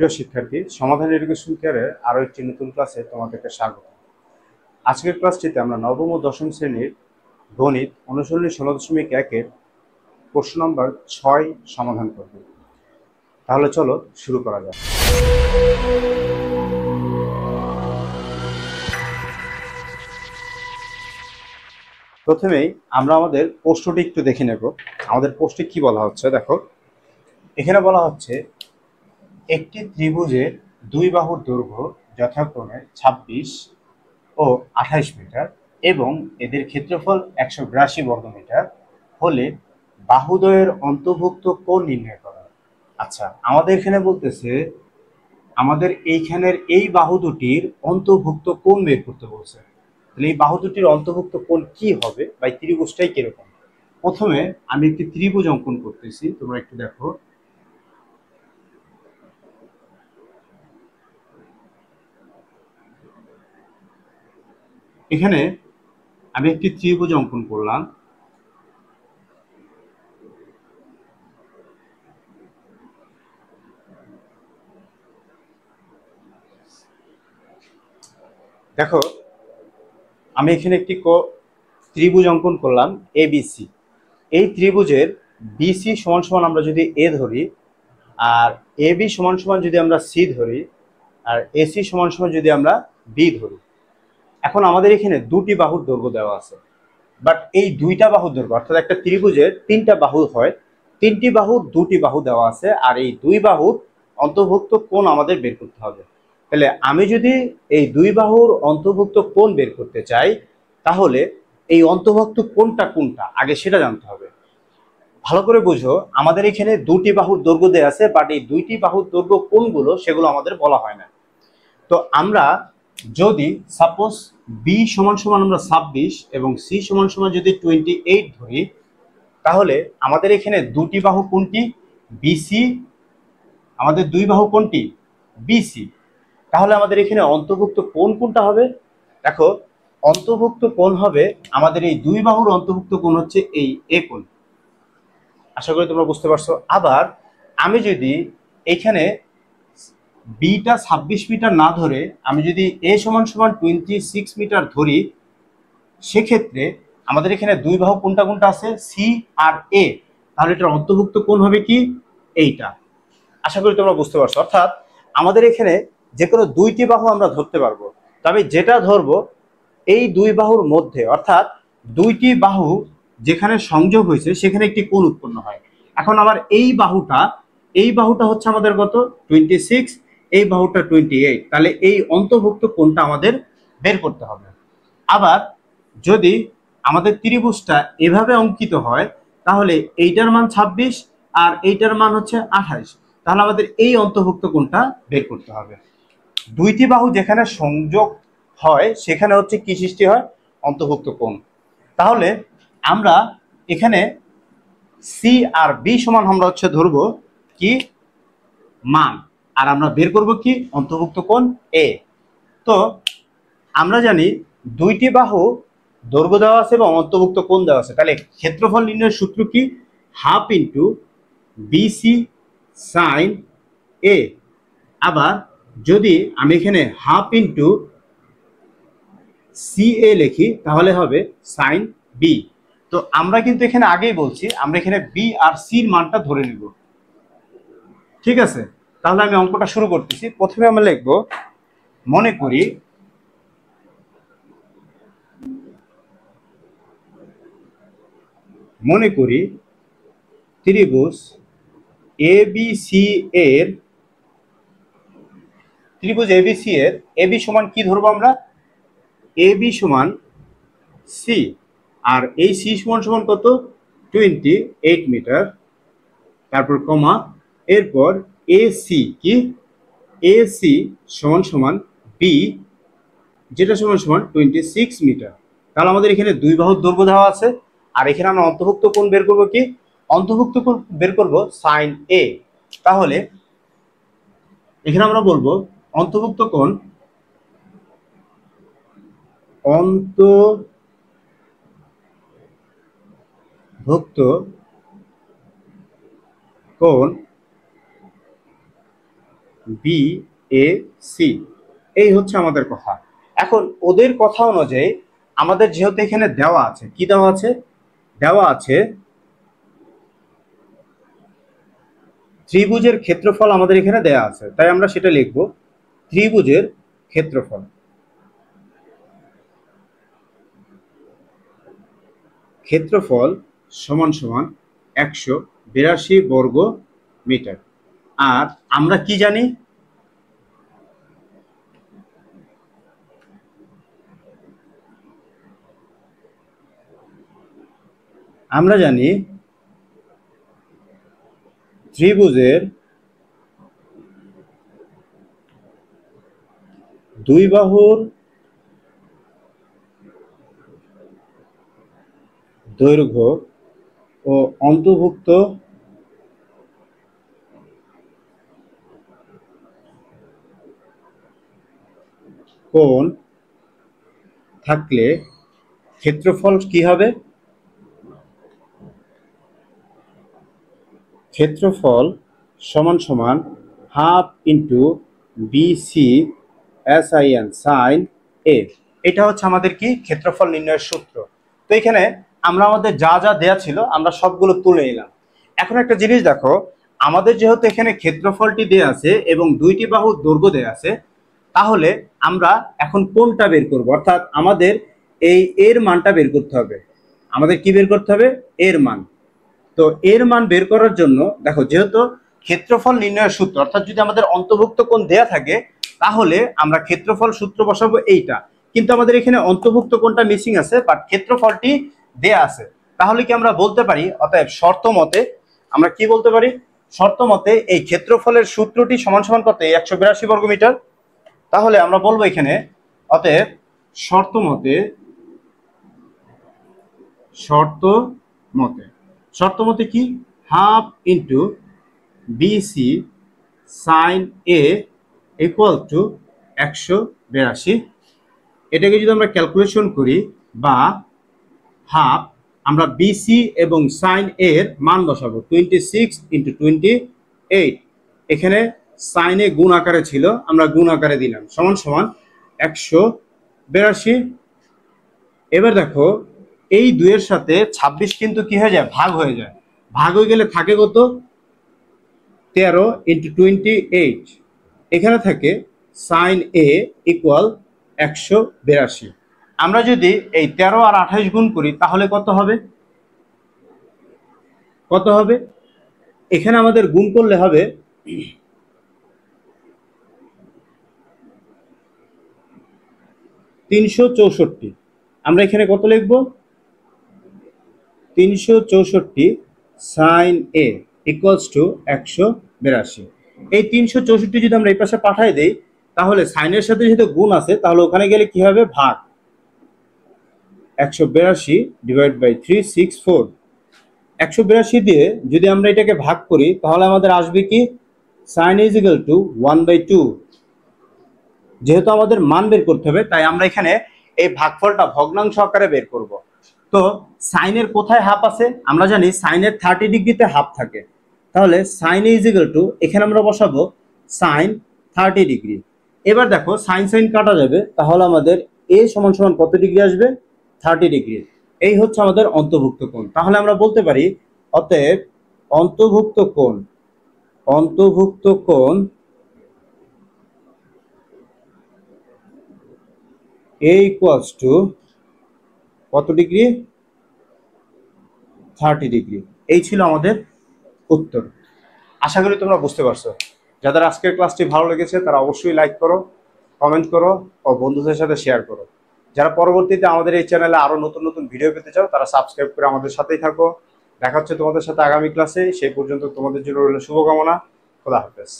প্রিয় শিক্ষার্থী, সমাধান এডুকেশন কেয়ারের আরও একটি নতুন ক্লাসে তোমাদেরকে স্বাগত। আজকের ক্লাসটিতে আমরা নবম ও দশম শ্রেণীর গণিত অনুশীলনী 16.1-এর প্রশ্ন নম্বর 6 সমাধান করব। তাহলে চলো শুরু করা যাক। প্রথমেই আমরা আমাদের প্রশ্নটি একটু দেখে নেব। আমাদের প্রশ্নে কি বলা হচ্ছে দেখো, এখানে বলা হচ্ছে একটি ত্রিভুজের দুই বাহুর দৈর্ঘ্য যথাক্রমে 26 ও 28 মিটার এবং এদের ক্ষেত্রফল 182 বর্গমিটার হলে বাহুদ্বয়ের অন্তর্ভুক্ত কোণ নির্ণয় করা। আচ্ছা, আমাদের এখানে বলতেছে আমাদের এইখানের এই বাহু দুটির অন্তর্ভুক্ত কোণ বের করতে বলছে। তাহলে এই বাহু দুটির অন্তর্ভুক্ত কোণ কি হবে বা ত্রিভুজটাই কিরকম। প্রথমে আমি একটি ত্রিভুজ অঙ্কন করতেছি, তোমরা একটু দেখো। এখানে আমি একটি ত্রিভুজ অঙ্কন করলাম। দেখো, আমি এখানে একটি ত্রিভুজ অঙ্কন করলাম এবিসি। এই ত্রিভুজের বিসি সমান সমান আমরা যদি এ ধরি, আর এবি সমান সমান যদি আমরা সি ধরি, আর এসি সমান সমান যদি আমরা বি ধরি। এখন আমাদের এখানে দুটি বাহুর দৈর্ঘ্য দেওয়া আছে, বাট এই দুইটা বাহুর দৈর্ঘ্য অর্থাৎ একটা ত্রিভুজের তিনটা বাহু হয়, তিনটি বাহুর দুটি বাহু দেওয়া আছে, আর এই দুই বাহুর অন্তর্ভুক্ত কোণ আমাদের বের করতে হবে। তাহলে আমি যদি এই দুই বাহুর অন্তর্ভুক্ত কোণ বের করতে চাই, তাহলে এই অন্তর্ভুক্ত কোণটা কোনটা আগে সেটা জানতে হবে। ভালো করে বুঝো, আমাদের এখানে দুটি বাহুর দৈর্ঘ্য দেওয়া আছে, বাট এই দুইটি বাহুর দৈর্ঘ্য কোনগুলো সেগুলো আমাদের বলা হয় না। তো আমরা যদি সাপোজ বি সমান সমান আমরা 26 এবং সি সমান সমান যদি 28 ধরি, তাহলে আমাদের এখানে দুটি বাহু কোনটি? বিসি। আমাদের দুই বাহু কোনটি? বিসি। তাহলে আমাদের এখানে অন্তর্ভুক্ত কোণ কোনটা হবে? দেখো, অন্তর্ভুক্ত কোণ হবে আমাদের এই দুই বাহুর অন্তর্ভুক্ত কোণ হচ্ছে এই এ কোণ। আশা করি তোমরা বুঝতে পারছো। আবার আমি যদি এখানে বিটা 26 মিটার না ধরে আমি যদি এ সমান সমান 26 মিটার ধরি, সেক্ষেত্রে আমাদের এখানে দুই বাহু কোনটা কোনটা আছে? সি আর এ। তাহলে এটার অন্তর্ভুক্ত কোণ হবে কি? এইটা। আশা করি তোমরা বুঝতে পারছো। অর্থাৎ আমাদের এখানে যে কোনো দুইটি বাহু আমরা ধরতে পারবো, তবে যেটা ধরবো এই দুই বাহুর মধ্যে, অর্থাৎ দুইটি বাহু যেখানে সংযোগ হয়েছে সেখানে একটি কোণ উৎপন্ন হয়। এখন আবার এই বাহুটা হচ্ছে আমাদের কত? 26, এই বাহুটা 28। তাহলে এই অন্তর্ভুক্ত কোণটা আমাদের বের করতে হবে। আবার যদি আমাদের ত্রিভুজটা এভাবে অঙ্কিত হয়, তাহলে এইটার মান 26 আর এইটার মান হচ্ছে 28। তাহলে আমাদের এই অন্তর্ভুক্ত কোণটা বের করতে হবে। দুইটি বাহু যেখানে সংযোগ হয় সেখানে হচ্ছে কি সৃষ্টি হয়? অন্তর্ভুক্ত কোণ। তাহলে আমরা এখানে সি আর বি সমান আমরা হচ্ছে ধরবো কি? মান। আর আমরা বের করব কি? অন্তর্ভুক্ত কোণ এ। তো আমরা জানি দুইটি বাহু দৈর্ঘ্য দেওয়া আছে এবং অন্তর্ভুক্ত কোণ দেওয়া আছে। তাহলে ক্ষেত্রফল নির্ণয়ের সূত্র কি? হাফ ইন্টু বিসি সাইন এ। আবার যদি আমি এখানে হাফ ইন্টু সি এ লিখি, তাহলে হবে সাইন বি। তো আমরা কিন্তু এখানে আগেই বলছি আমরা এখানে বি আর সির মানটা ধরে নিব। ঠিক আছে, তাহলে আমি অঙ্কটা শুরু করতেছি। প্রথমে আমরা লিখব, মনে করি ত্রিভুজ এবিসি এর এবি সমান কি ধরবো আমরা? এবি সমান সি, আর এই সি সমান সমান কত? 28 মিটার। তারপর কমা, এরপর এসি কি? এসি সমান সমান বি, যেটা সমান সমান 26 মিটার। তাহলে আমাদের এখানে দুই বাহুর দৈর্ঘ্য দেওয়া আছে, আর এখানে আমরা অন্তর্ভুক্ত কোণ বের করবো কি? অন্তর্ভুক্ত কোণ বের করবো সাইন এ। তাহলে এখানে আমরা বলবো অন্তর্ভুক্ত কোণ বি এ সি, এই হচ্ছে আমাদের কথা। এখন ওদের কথা অনুযায়ী আমাদের যেহেতু এখানে দেওয়া আছে, কি দেওয়া আছে, দেওয়া আছে ত্রিভুজের ক্ষেত্রফল আমাদের এখানে দেওয়া আছে, তাই আমরা সেটা লিখব ত্রিভুজের ক্ষেত্রফল। ক্ষেত্রফল সমান সমান 182 বর্গ মিটার। আর আমরা কি জানি, আমরা জানি ত্রিভুজের দুই বাহুর দৈর্ঘ্য ও অন্তর্ভুক্ত কোণ থাকলে ক্ষেত্রফল কি হবে, ক্ষেত্রফল সমান সমান half into BC S I N sine A. এটা হচ্ছে আমাদের কি ক্ষেত্রফল নির্ণয়ের সূত্র। তো এখানে আমরা আমাদের যা যা দেয়া ছিল আমরা সবগুলো তুলে নিলাম। এখন একটা জিনিস দেখো, আমাদের যেহেতু এখানে ক্ষেত্রফলটি দেয়া আছে এবং দুইটি বাহুর দৈর্ঘ্য দেয়া আছে, তাহলে আমরা এখন কোনটা বের করব, অর্থাৎ আমাদের এই এর মানটা বের করতে হবে। আমাদের কি বের করতে হবে, এর মান। তো এর মান বের করার জন্য দেখো, যেহেতু ক্ষেত্রফল নির্ণয়ের সূত্র, অর্থাৎ যদি আমাদের অন্তর্ভুক্ত কোণ দেয়া থাকে তাহলে আমরা ক্ষেত্রফল সূত্র বসাবো এইটা, কিন্তু আমাদের এখানে অন্তর্ভুক্ত কোণটা মিসিং আছে, বাট ক্ষেত্রফলটি দেয়া আছে। তাহলে কি আমরা বলতে পারি, অতএব শর্ত মতে আমরা কি বলতে পারি, শর্ত মতে এই ক্ষেত্রফলের সূত্রটি সমান সমান কত, 182 বর্গ মিটার। তাহলে আমরা বলবো এখানে অতএব শর্ত মতে, শর্ত মতে, শর্ত মতে কি, half into BC sine A equal to 182। এটাকে যদি আমরা ক্যালকুলেশন করি, বা হাফ, আমরা বিসি এবং সাইন এর মান বসাবো 26 ইন্টু 28। এখানে সাইন এ গুণ আকারে ছিল, আমরা গুণ আকারে দিলাম, সমান সমান 182। এবার দেখো, এই দুইয়ের সাথে 26 কিন্তু কি হয়ে যায়, ভাগ হয়ে যায়। ভাগ হয়ে গেলে থাকে কত, 13 ইন্টু 28। এখানে থাকে সাইন এ ইকুয়াল 182। আমরা যদি এই 13 আর 28 গুণ করি তাহলে কত হবে, কত হবে, এখানে আমাদের গুণ করলে হবে 364। আমরা এখানে কত লিখবো, 364 সাইন এ ইকুয়ালস টু 182। এই 364 যদি আমরা এই পাশে পাঠাই দেই, তাহলে সাইনের সাথে যেহেতু গুণ আছে, তাহলে ওখানে গেলে কি হবে, ভাগ। 182 ডিভাইড বাই 364। 182 দিয়ে যদি আমরা এটাকে ভাগ করি তাহলে আমাদের আসবে কি, সাইন ইজ ইকুয়াল টু 1/2। যেহেতু আমাদের মান বের করতে হবে, তাই আমরা এখানে এই ভাগফলটা ভগ্নাংশ আকারে বের করব। তো সাইনের কোথায় হাফ আছে, আমরা জানি সাইনের 30 ডিগ্রিতে হাফ থাকে। তাহলে সাইন ইজ ইকুয়াল টু, এখানে আমরা বসাবো সাইন 30 ডিগ্রি। এবার দেখো সাইন সাইন কাটা যাবে, তাহলে আমাদের এ সমান সমান কত ডিগ্রি আসবে, 30 ডিগ্রি। এই হচ্ছে আমাদের অন্তর্ভুক্ত কোণ। তাহলে আমরা বলতে পারি অতএব অন্তর্ভুক্ত কোণ, অন্তর্ভুক্ত কোণ এ ইকুয়ালস টু কত ডিগ্রি, 30 ডিগ্রি। এই ছিল আমাদের উত্তর। আশা করি তোমরা বুঝতে পারছো। যাদের আজকের ক্লাসটি ভালো লেগেছে তারা অবশ্যই লাইক করো, কমেন্ট করো ও বন্ধুদের সাথে শেয়ার করো। যারা পরবর্তীতে আমাদের এই চ্যানেলে আরো নতুন নতুন ভিডিও পেতে চাও তারা সাবস্ক্রাইব করে আমাদের সাথেই থাকো। দেখা হচ্ছে তোমাদের সাথে আগামী ক্লাসে, সেই পর্যন্ত তোমাদের জন্য রইল শুভকামনা। খোদা হাফেজ।